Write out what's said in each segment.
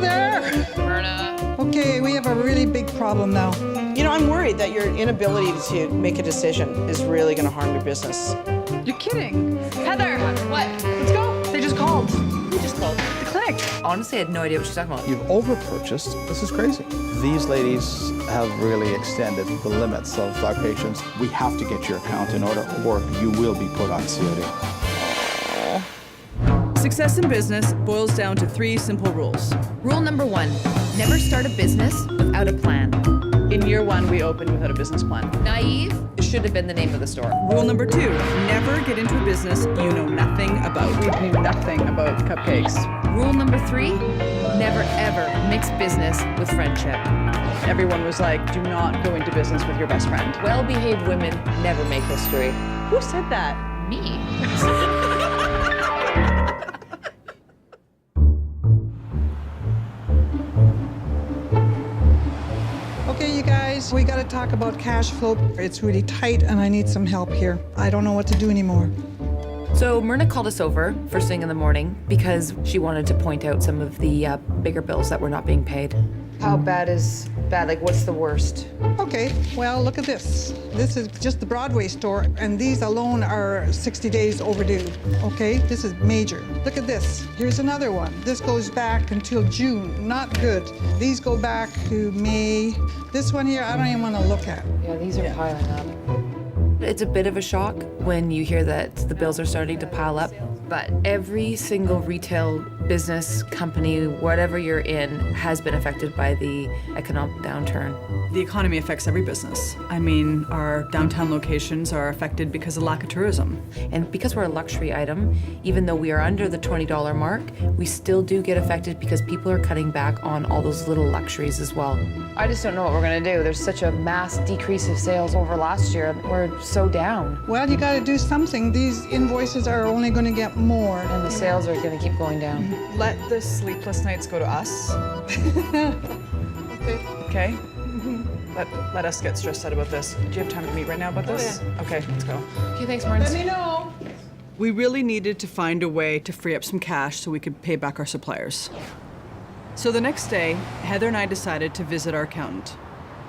Heather! Myrna. Okay, we have a really big problem now. You know, I'm worried that your inability to make a decision is really going to harm your business. You're kidding. Heather, what? Let's go. They just called. Who just called? The clinic. Honestly, I had no idea what she's talking about. You've overpurchased. This is crazy. These ladies have really extended the limits of our patients. We have to get your account in order, or you will be put on COD. Success in business boils down to 3 simple rules. Rule number 1, never start a business without a plan. In year 1, we opened without a business plan. Naive should have been the name of the store. Rule number 2, never get into a business you know nothing about. We knew nothing about cupcakes. Rule number 3, never ever mix business with friendship. Everyone was like, do not go into business with your best friend. Well-behaved women never make history. Who said that? Me. Okay, you guys, we gotta talk about cash flow. It's really tight and I need some help here. I don't know what to do anymore. So Myrna called us over first thing in the morning because she wanted to point out some of the bigger bills that were not being paid. How bad is bad? Like, what's the worst? Okay, well, look at this. This is just the Broadway store, and these alone are 60 days overdue, okay? This is major. Look at this. Here's another one. This goes back until June. Not good. These go back to May. This one here, I don't even want to look at. Yeah, these are piling up. It's a bit of a shock when you hear that the bills are starting to pile up, but every single retail business, company, whatever you're in, has been affected by the economic downturn. The economy affects every business. I mean, our downtown locations are affected because of lack of tourism. And because we're a luxury item, even though we are under the $20 mark, we still do get affected because people are cutting back on all those little luxuries as well. I just don't know what we're gonna do. There's such a mass decrease of sales over last year. We're so down. Well, you gotta do something. These invoices are only gonna get more. And the sales are gonna keep going down. Let the sleepless nights go to us. Okay. Okay? Let us get stressed out about this. Do you have time to meet right now about this? yeah. Okay, let's go. Okay, thanks, Martin. Let me know. We really needed to find a way to free up some cash so we could pay back our suppliers. So the next day, Heather and I decided to visit our accountant.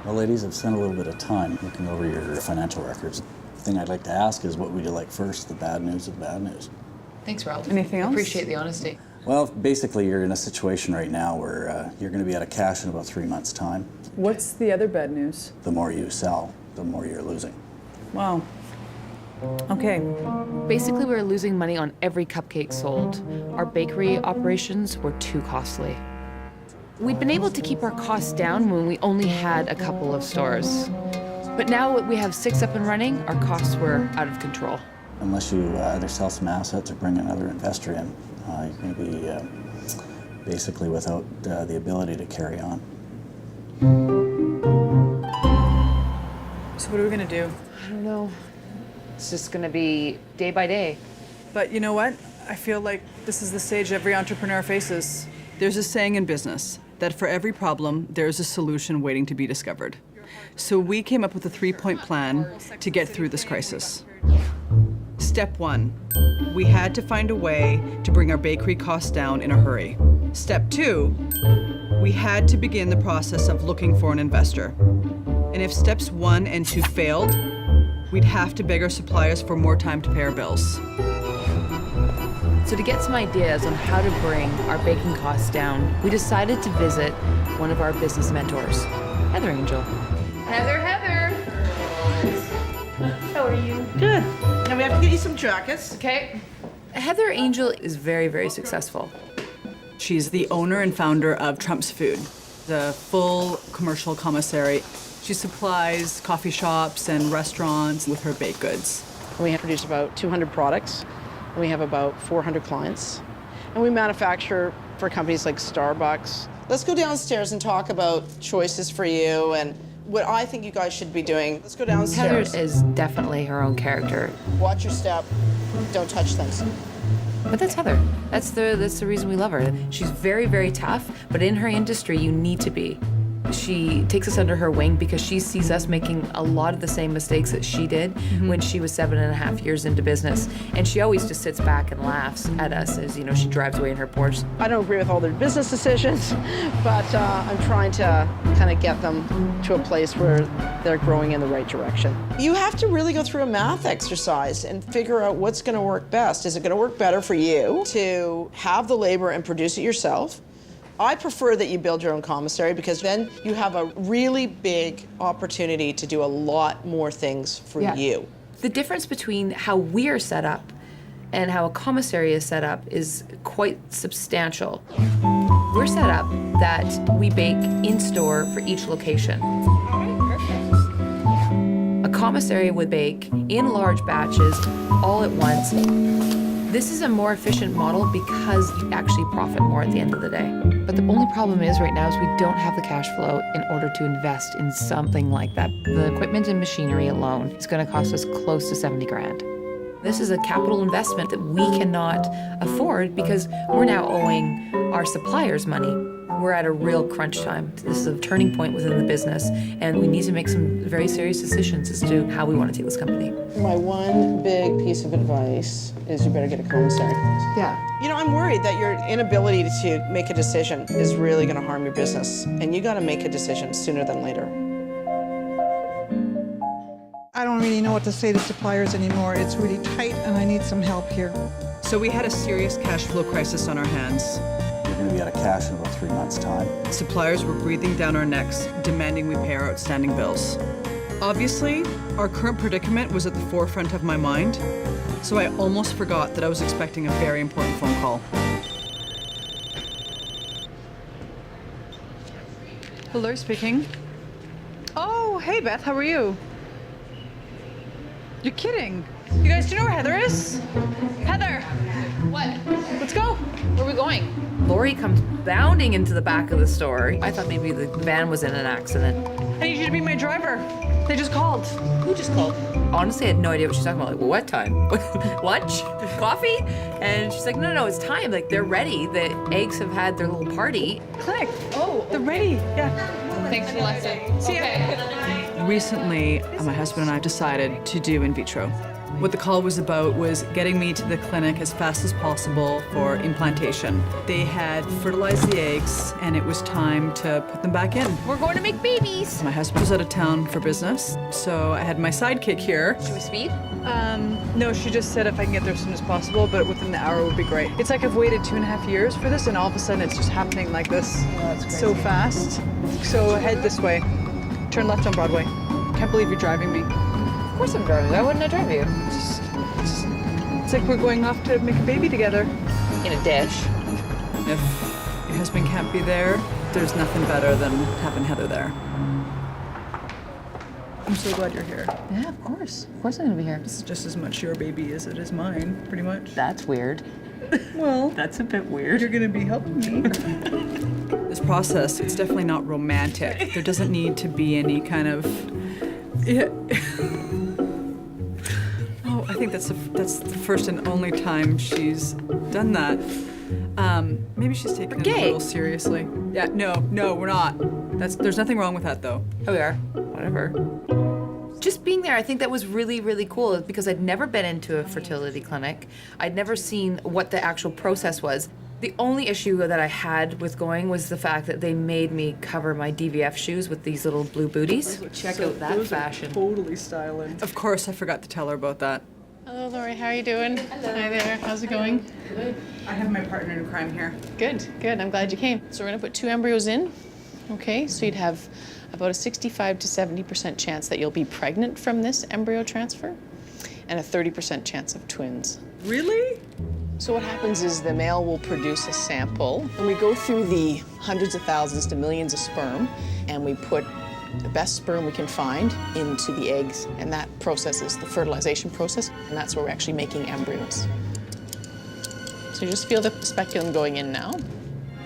Well, ladies, I've spent a little bit of time looking over your financial records. The thing I'd like to ask is, what would you like first, the bad news or the bad news? Thanks, Ralph. Anything else? Appreciate the honesty. Well, basically, you're in a situation right now where you're going to be out of cash in about 3 months' time. What's the other bad news? The more you sell, the more you're losing. Wow. Okay. Basically, we were losing money on every cupcake sold. Our bakery operations were too costly. We'd been able to keep our costs down when we only had a couple of stores. But now that we have 6 up and running, our costs were out of control. Unless you either sell some assets or bring another investor in, you're going to be basically without the ability to carry on. So what are we gonna do? I don't know. It's just gonna be day by day. But you know what? I feel like this is the stage every entrepreneur faces. There's a saying in business that for every problem, there's a solution waiting to be discovered. So we came up with a 3-point plan to get through this crisis. Step 1, we had to find a way to bring our bakery costs down in a hurry. Step 2, we had to begin the process of looking for an investor. And if steps 1 and 2 failed, we'd have to beg our suppliers for more time to pay our bills. So to get some ideas on how to bring our baking costs down, we decided to visit one of our business mentors, Heather Angel. Heather. How are you? Good. Now we have to get you some jackets. Okay. Heather Angel is very, very successful. She's the owner and founder of Trump's Food, the full commercial commissary. She supplies coffee shops and restaurants with her baked goods. We produce about 200 products, and we have about 400 clients. And we manufacture for companies like Starbucks. Let's go downstairs and talk about choices for you and what I think you guys should be doing. Let's go Heather downstairs. is definitely her own character. Watch your step. Don't touch things. But that's Heather. That's the reason we love her. She's very, very tough, but in her industry, you need to be. She takes us under her wing because she sees us making a lot of the same mistakes that she did when she was 7.5 years into business. And she always just sits back and laughs at us as, you know, she drives away in her Porsche. I don't agree with all their business decisions, but I'm trying to kind of get them to a place where they're growing in the right direction. You have to really go through a math exercise and figure out what's going to work best. Is it going to work better for you to have the labor and produce it yourself? I prefer that you build your own commissary because then you have a really big opportunity to do a lot more things for you. The difference between how we're set up and how a commissary is set up is quite substantial. We're set up that we bake in-store for each location. A commissary would bake in large batches all at once. This is a more efficient model because you actually profit more at the end of the day. But the only problem is right now is we don't have the cash flow in order to invest in something like that. The equipment and machinery alone is going to cost us close to 70 grand. This is a capital investment that we cannot afford because we're now owing our suppliers money. We're at a real crunch time. This is a turning point within the business, and we need to make some very serious decisions as to how we want to take this company. My one big piece of advice is you better get a commissary. Yeah. You know, I'm worried that your inability to make a decision is really going to harm your business, and you got to make a decision sooner than later. I don't really know what to say to suppliers anymore. It's really tight and I need some help here. So we had a serious cash flow crisis on our hands. You're going to be out of cash in about 3 months' time. Suppliers were breathing down our necks, demanding we pay our outstanding bills. Obviously, our current predicament was at the forefront of my mind, so I almost forgot that I was expecting a very important phone call. Hello, speaking. Oh, hey Beth, how are you? You're kidding. You guys, do you know where Heather is? Heather! What? Let's go. Where are we going? Lori comes bounding into the back of the store. I thought maybe the van was in an accident. I need you to be my driver. They just called. Who just called? Honestly, I had no idea what she's talking about. Like, well, what time? Lunch? Coffee? And she's like, no, it's time. Like, they're ready. The eggs have had their little party. Clinic. Oh, they're ready. Yeah. Thanks for the lesson. See ya. Recently, my husband and I decided to do in vitro. What the call was about was getting me to the clinic as fast as possible for implantation. They had fertilized the eggs, and it was time to put them back in. We're going to make babies. My husband was out of town for business, so I had my sidekick here. Should we speed? No, she just said if I can get there as soon as possible, but within the hour would be great. It's like I've waited 2.5 years for this, and all of a sudden it's just happening like this. So fast. So head this way. Turn left on Broadway. Can't believe you're driving me. Of course I'm driving. Why wouldn't I drive you? It's like we're going off to make a baby together. In a dish. If your husband can't be there, there's nothing better than having Heather there. I'm so glad you're here. Yeah, of course. Of course I'm going to be here. This is just as much your baby as it is mine, pretty much. That's weird. Well, That's a bit weird. you're gonna be helping me. This process, it's definitely not romantic. There doesn't need to be any kind of... Yeah. Oh, I think that's the first and only time she's done that. Maybe she's taking it a little seriously. Yeah, no, we're not. There's nothing wrong with that, though. Oh, we are. Whatever. Just being there, I think that was really, really cool because I'd never been into a fertility clinic. I'd never seen what the actual process was. The only issue that I had with going was the fact that they made me cover my DVF shoes with these little blue booties. Check out that fashion. Totally styling. Of course, I forgot to tell her about that. Hello, Lori. How are you doing? Hello. Hi there. How's it going? Good. I have my partner in crime here. Good. Good. I'm glad you came. So we're gonna put 2 embryos in. Okay. So you'd have about a 65 to 70% chance that you'll be pregnant from this embryo transfer, and a 30% chance of twins. Really? So what happens is the male will produce a sample, and we go through the hundreds of thousands to millions of sperm, and we put the best sperm we can find into the eggs, and that process is the fertilization process, and that's where we're actually making embryos. So you just feel the speculum going in now,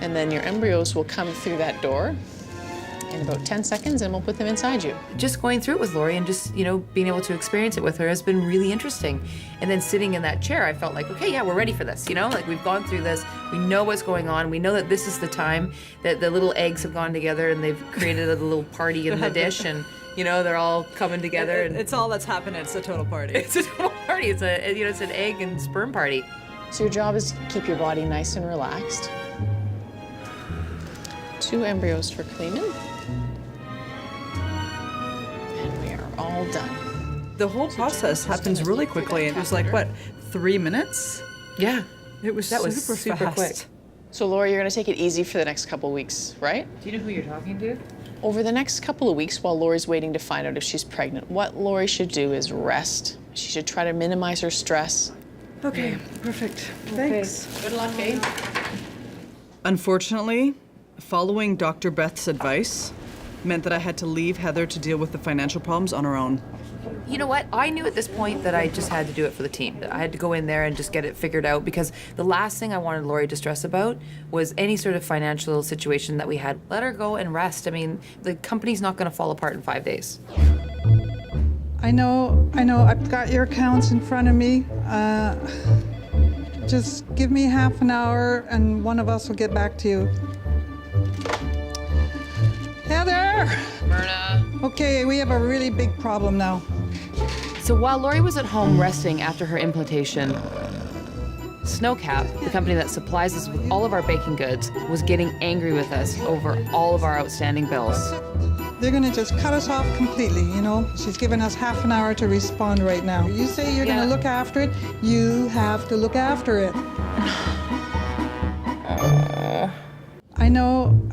and then your embryos will come through that door, in about 10 seconds and we'll put them inside you. Just going through it with Lori and just, being able to experience it with her has been really interesting. And then sitting in that chair, I felt like, okay, yeah, we're ready for this, Like we've gone through this, we know what's going on, we know that this is the time that the little eggs have gone together and they've created a little party in the dish and, they're all coming together. And It's all that's happening. It's a total party. it's a total party. It's it's an egg and sperm party. So your job is to keep your body nice and relaxed. 2 embryos for cleaning. And we are all done. The whole process happens really quickly. It was like, what, 3 minutes? Yeah. It was That was super super fast. quick. So Lori, you're gonna take it easy for the next couple weeks, right? Do you know who you're talking to? Over the next couple of weeks, while Lori's waiting to find out if she's pregnant, what Lori should do is rest. She should try to minimize her stress. Okay, perfect. Thanks. Good luck, eh? Unfortunately, following Dr. Beth's advice meant that I had to leave Heather to deal with the financial problems on her own. You know what? I knew at this point that I just had to do it for the team. That I had to go in there and just get it figured out because the last thing I wanted Lori to stress about was any sort of financial situation that we had. Let her go and rest. I mean, the company's not going to fall apart in 5 days. I know, I've got your accounts in front of me. Just give me half an hour and one of us will get back to you. Heather! Myrna. Okay, we have a really big problem now. So while Lori was at home resting after her implantation, Snowcap, the company that supplies us with all of our baking goods, was getting angry with us over all of our outstanding bills. They're gonna just cut us off completely, She's given us half an hour to respond right now. You say you're gonna look after it, you have to look after it. I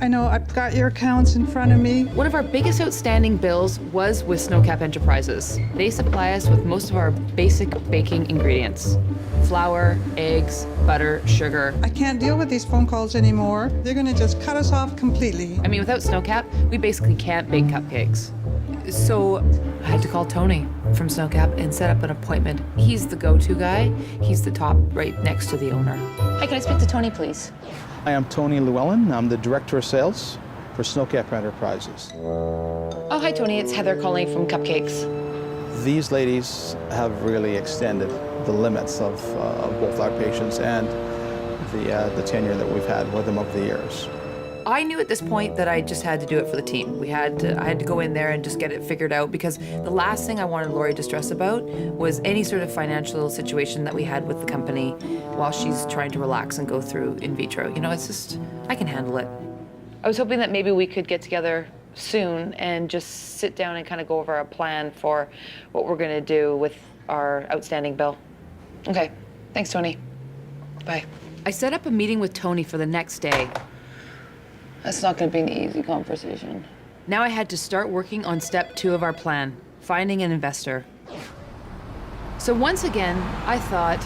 know, I've got your accounts in front of me. One of our biggest outstanding bills was with Snowcap Enterprises. They supply us with most of our basic baking ingredients: flour, eggs, butter, sugar. I can't deal with these phone calls anymore. They're gonna just cut us off completely. I mean, without Snowcap, we basically can't bake cupcakes. So I had to call Tony from Snowcap and set up an appointment. He's the go-to guy. He's the top right next to the owner. Hi, can I speak to Tony, please? I am Tony Llewellyn. I'm the Director of Sales for Snowcap Enterprises. Oh, hi, Tony. It's Heather calling from Cupcakes. These ladies have really extended the limits of both our patients and the tenure that we've had with them over the years. I knew at this point that I just had to do it for the team. I had to go in there and just get it figured out because the last thing I wanted Lori to stress about was any sort of financial situation that we had with the company while she's trying to relax and go through in vitro. It's just, I can handle it. I was hoping that maybe we could get together soon and just sit down and kind of go over a plan for what we're going to do with our outstanding bill. Okay. Thanks, Tony. Bye. I set up a meeting with Tony for the next day. That's not going to be an easy conversation. Now I had to start working on step 2 of our plan, finding an investor. So once again, I thought,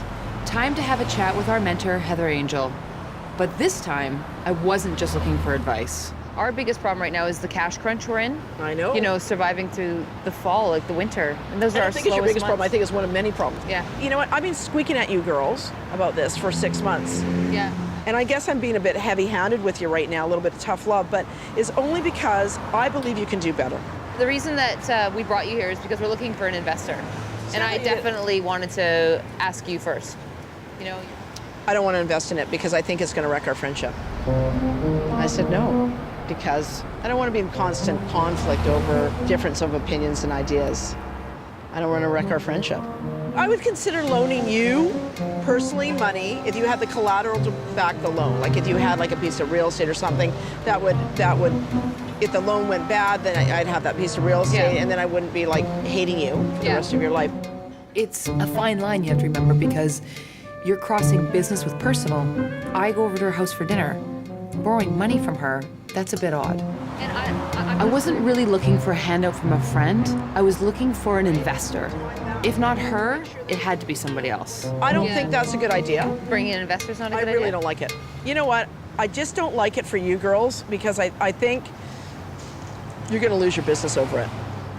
time to have a chat with our mentor, Heather Angel. But this time, I wasn't just looking for advice. Our biggest problem right now is the cash crunch we're in. I know. Surviving through the fall, like the winter. And those I are don't our think it's your slowest biggest problem. I months. think it's one of many problems. Yeah. You know what? I've been squeaking at you girls about this for 6 months. Yeah. And I guess I'm being a bit heavy-handed with you right now, a little bit of tough love, but it's only because I believe you can do better. The reason that we brought you here is because we're looking for an investor. And I Certainly. definitely wanted to ask you first. I don't want to invest in it because I think it's going to wreck our friendship. I said no, because I don't want to be in constant conflict over difference of opinions and ideas. I don't want to wreck our friendship. I would consider loaning you personally money if you had the collateral to back the loan. Like if you had like a piece of real estate or something, that would if the loan went bad, then I'd have that piece of real estate, and then I wouldn't be like hating you for the rest of your life. It's a fine line you have to remember because you're crossing business with personal. I go over to her house for dinner. Borrowing money from her, that's a bit odd. And I wasn't really looking for a handout from a friend. I was looking for an investor. If not her, it had to be somebody else. I don't think that's a good idea. Bringing in investors not a I good really idea? don't like it. You know what? I just don't like it for you girls because I think you're going to lose your business over it.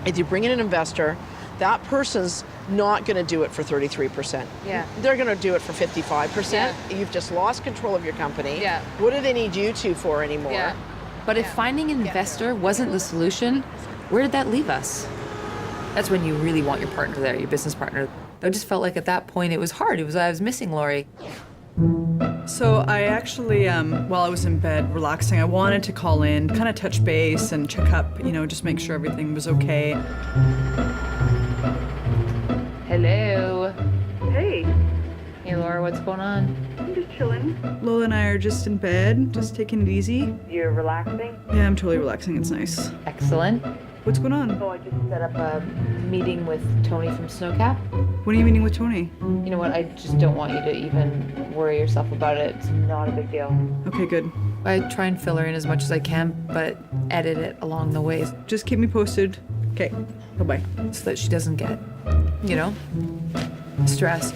If you bring in an investor, that person's not going to do it for 33%. Yeah. They're going to do it for 55%. Yeah. You've just lost control of your company. Yeah. What do they need you to for anymore? Yeah. But if finding an investor wasn't the solution, where did that leave us? That's when you really want your partner there, your business partner. I just felt like at that point it was hard. I was missing Lori. So I actually, while I was in bed relaxing, I wanted to call in, kind of touch base and check up, just make sure everything was okay. Hello. Hey, Hey, Laura, what's going on? I'm just chilling. Lola and I are just in bed, just taking it easy. You're relaxing? Yeah, I'm totally relaxing. It's nice. Excellent. What's going on? So I just set up a meeting with Tony from Snowcap. When are you meeting with Tony? You know what? I just don't want you to even worry yourself about it. It's not a big deal. Okay, good. I try and fill her in as much as I can, but edit it along the way Just keep me posted. Okay, bye-bye. so that she doesn't get, stressed.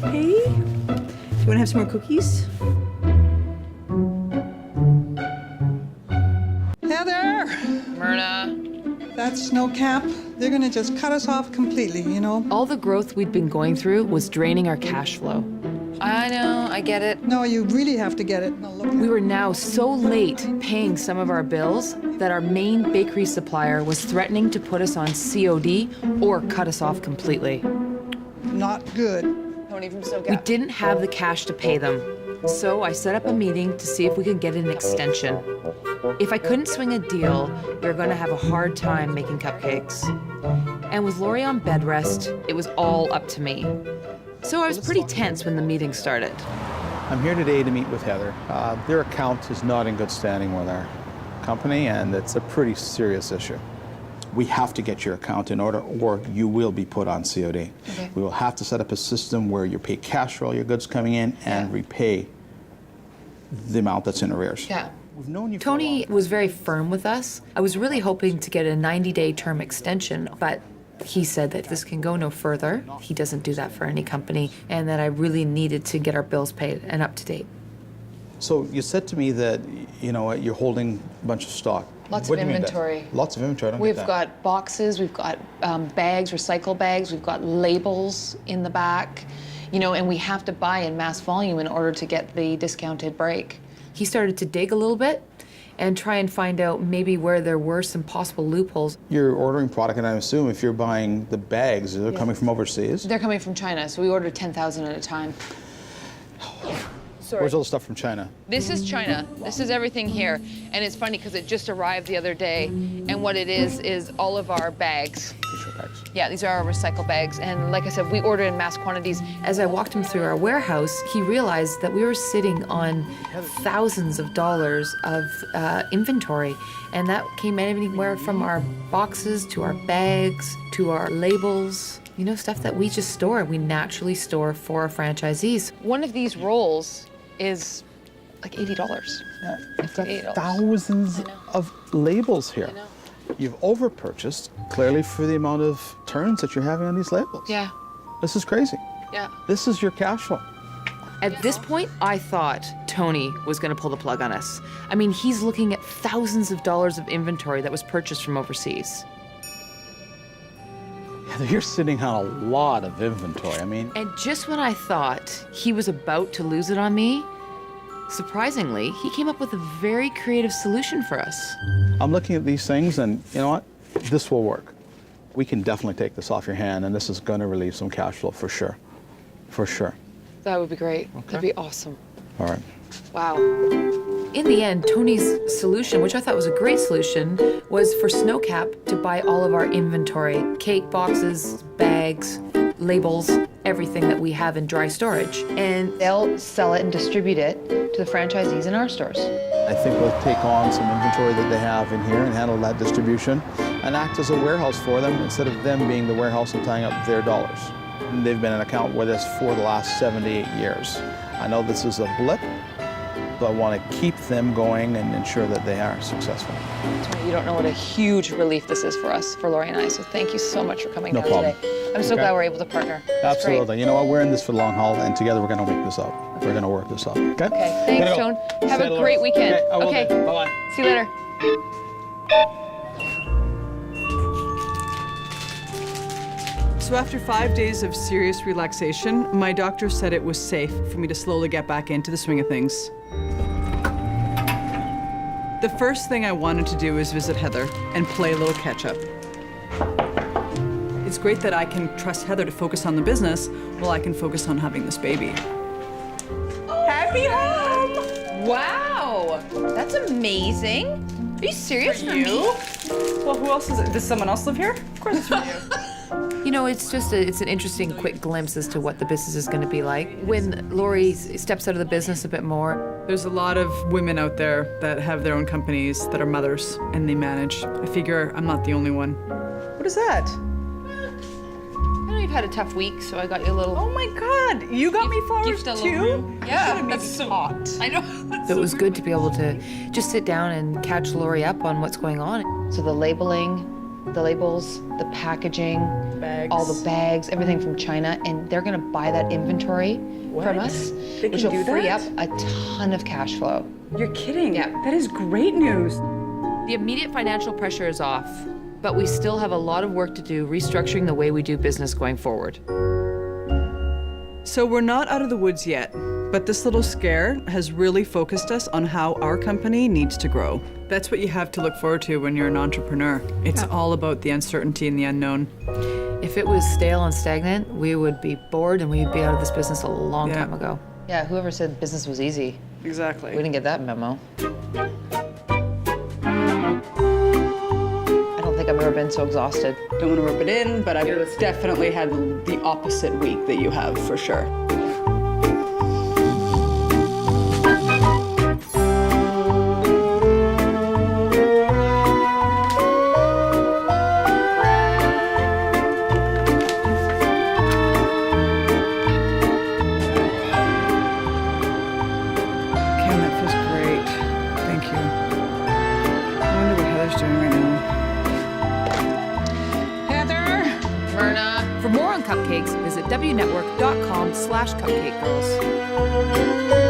Hey, do you want to have some more cookies? Heather, Myrna. that's no cap. They're gonna just cut us off completely, All the growth we'd been going through was draining our cash flow. I know, I get it. No, you really have to get it. No, look. We were now so late paying some of our bills that our main bakery supplier was threatening to put us on COD or cut us off completely. Not good. Tony from Snowcap. We didn't have the cash to pay them. So I set up a meeting to see if we could get an extension. If I couldn't swing a deal, we were going to have a hard time making cupcakes. And with Lori on bed rest, it was all up to me. So I was pretty tense when the meeting started. I'm here today to meet with Heather. Their account is not in good standing with our company, and it's a pretty serious issue. We have to get your account in order, or you will be put on COD. Okay. We will have to set up a system where you pay cash for all your goods coming in and repay the amount that's in arrears. Yeah. We've known you for a Tony long was very firm with us. I was really hoping to get a 90-day term extension, but he said that this can go no further. He doesn't do that for any company, and that I really needed to get our bills paid and up to date. So you said to me that, you're holding a bunch of stock. Lots What of do you mean by that? inventory. Lots of inventory, I don't We've get that. got boxes, we've got bags, recycle bags, we've got labels in the back, and we have to buy in mass volume in order to get the discounted break. He started to dig a little bit and try and find out maybe where there were some possible loopholes. You're ordering product, and I assume if you're buying the bags, they're coming from overseas? They're coming from China, so we ordered 10,000 at a time. Where's all the stuff from China? This is China. This is everything here. And it's funny because it just arrived the other day. And what it is all of our bags. T-shirt bags. Yeah, these are our recycle bags. And like I said, we order in mass quantities. As I walked him through our warehouse, he realized that we were sitting on thousands of dollars of inventory. And that came anywhere from our boxes to our bags to our labels. Stuff that we just store, we naturally store for our franchisees. One of these rolls is like $80. Yeah, you've got $58. thousands of labels here. know. You've overpurchased, clearly, for the amount of turns that you're having on these labels. Yeah, This is crazy. yeah. This is your cash flow. At this point, I thought Tony was going to pull the plug on us. I mean, he's looking at thousands of dollars of inventory that was purchased from overseas. Yeah, you're sitting on a lot of inventory. I mean, And just when I thought he was about to lose it on me, surprisingly, he came up with a very creative solution for us. I'm looking at these things, and you know what? This will work. We can definitely take this off your hand, and this is going to relieve some cash flow for sure. For sure. That would be great. That'd be awesome. All right. Wow. In the end, Tony's solution, which I thought was a great solution, was for Snowcap to buy all of our inventory, cake boxes, bags, labels, everything that we have in dry storage. And they'll sell it and distribute it to the franchisees in our stores. I think we'll take on some inventory that they have in here and handle that distribution and act as a warehouse for them instead of them being the warehouse and tying up their dollars. And they've been an account with us for the last 7 to 8 years. I know this is a blip, but I want to keep them going and ensure that they are successful. Tony, you don't know what a huge relief this is for us, for Lori and I. So thank you so much for coming No down problem. today. I'm so Okay. glad we're able to partner. It's Absolutely. great. You know what? We're in this for the long haul, and together we're going to make this out. We're going to work this out. Okay? Okay, thanks, Gotta go. Joan. Have Say a hello. great weekend. Okay, I will Okay. do. Bye-bye. See you later. So after 5 days of serious relaxation, my doctor said it was safe for me to slowly get back into the swing of things. The first thing I wanted to do is visit Heather and play a little catch up. It's great that I can trust Heather to focus on the business while I can focus on having this baby. Happy home! Wow, that's amazing. Are you serious for me? Well, who else is it? Does someone else live here? Of course it's for you. You know, it's an interesting quick glimpse as to what the business is going to be like when Lori steps out of the business a bit more. There's a lot of women out there that have their own companies that are mothers and they manage. I figure I'm not the only one. What is that? I know you've had a tough week, so I got you a little. Oh my God! You got me flowers gift a little too? room. Yeah, that's so hot. I know. So it was good to be able to just sit down and catch Lori up on what's going on. So the labeling, the labels, the packaging, Bags. all the bags, everything from China, and they're going to buy that inventory from us, They which can will do free that? up a ton of cash flow. You're kidding? Yeah. That is great news. The immediate financial pressure is off, but we still have a lot of work to do restructuring the way we do business going forward. So we're not out of the woods yet, but this little scare has really focused us on how our company needs to grow. That's what you have to look forward to when you're an entrepreneur. It's all about the uncertainty and the unknown. If it was stale and stagnant, we would be bored and we'd be out of this business a long time ago. Yeah, whoever said business was easy, Exactly. we didn't get that memo. I don't think I've ever been so exhausted. Don't want to rub it in, but I've definitely had the opposite week that you have, for sure. Kim, that feels great. Thank you. I wonder what Heather's doing right now. Heather, Myrna. For more on cupcakes, visit wnetwork.com/cupcakegirls.